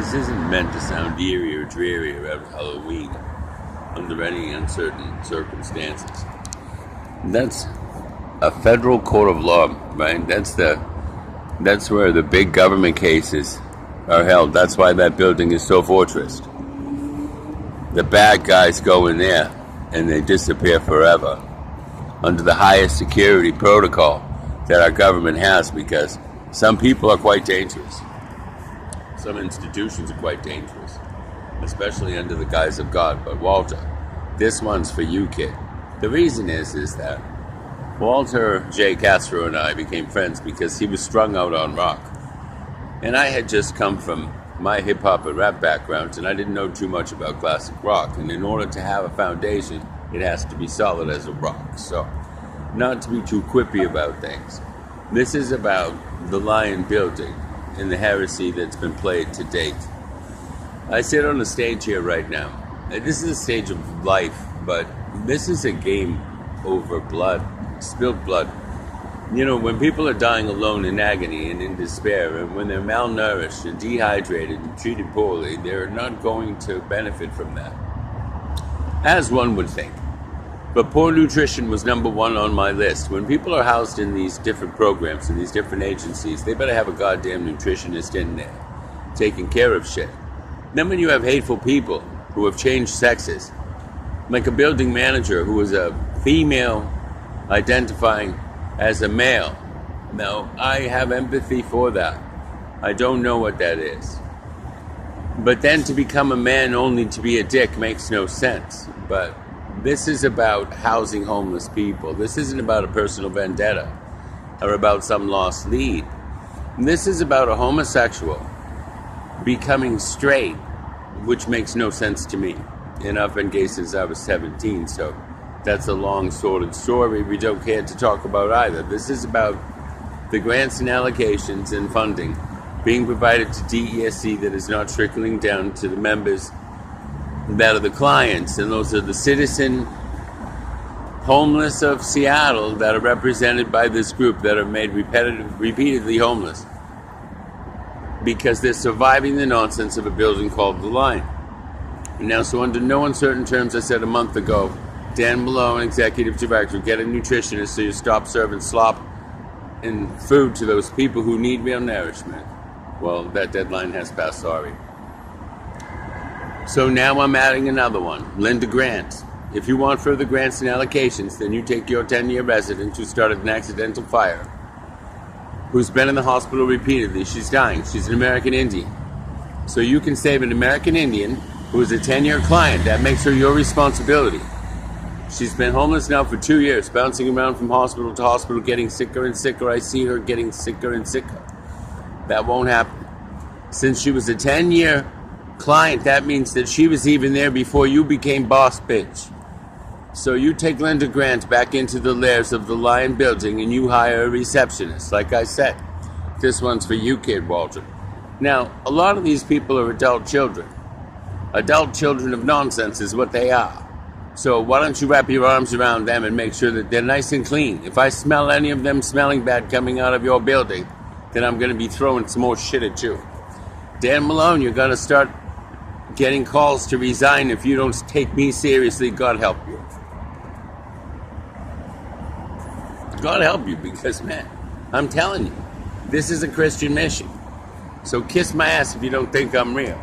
This isn't meant to sound eerie or dreary around Halloween under any uncertain circumstances. That's a federal court of law, right? That's where the big government cases are held. That's why that building is so fortressed. The bad guys go in there and they disappear forever under the highest security protocol that our government has, because some people are quite dangerous. Some institutions are quite dangerous, especially under the guise of God. But Walter, this one's for you, kid. The reason is that Walter J. Castro and I became friends because he was strung out on rock. And I had just come from my hip-hop and rap background, and I didn't know too much about classic rock. And in order to have a foundation, it has to be solid as a rock. So, not to be too quippy about things, this is about the Lion building and the heresy that's been played to date. I sit on the stage here right now. This is a stage of life, but this is a game over blood, spilled blood. You know, when people are dying alone in agony and in despair, and when they're malnourished and dehydrated and treated poorly, they're not going to benefit from that, as one would think. But poor nutrition was number one on my list. When people are housed in these different programs and these different agencies, they better have a goddamn nutritionist in there, taking care of shit. Then when you have hateful people who have changed sexes, like a building manager who was a female identifying as a male. Now, I have empathy for that. I don't know what that is. But then to become a man only to be a dick makes no sense. But this is about housing homeless people. This isn't about a personal vendetta or about some lost lead. This is about a homosexual becoming straight, which makes no sense to me. And I've been gay since I was 17, so that's a long, sordid story we don't care to talk about either. This is about the grants and allocations and funding being provided to DESC that is not trickling down to the members that are the clients, and those are the citizen homeless of Seattle that are represented by this group that are made repeatedly homeless because they're surviving the nonsense of a building called the Line. Now, so under no uncertain terms, I said a month ago, Dan Malone, executive director, get a nutritionist so you stop serving slop and food to those people who need real nourishment. Well, that deadline has passed, sorry. So now I'm adding another one, Linda Grant. If you want further grants and allocations, then you take your 10-year resident who started an accidental fire, who's been in the hospital repeatedly. She's dying. She's an American Indian. So you can save an American Indian who is a 10-year client. That makes her your responsibility. She's been homeless now for 2 years, bouncing around from hospital to hospital, getting sicker and sicker. I see her getting sicker and sicker. That won't happen. Since she was a 10-year client, that means that she was even there before you became boss bitch. So you take Linda Grant back into the lairs of the Lion building and you hire a receptionist. Like I said, this one's for you, kid Walter. Now, a lot of these people are adult children. Adult children of nonsense is what they are. So why don't you wrap your arms around them and make sure that they're nice and clean. If I smell any of them smelling bad coming out of your building, then I'm going to be throwing some more shit at you. Dan Malone, you're going to start getting calls to resign if you don't take me seriously. God help you. God help you, because, man, I'm telling you, this is a Christian mission. So kiss my ass if you don't think I'm real.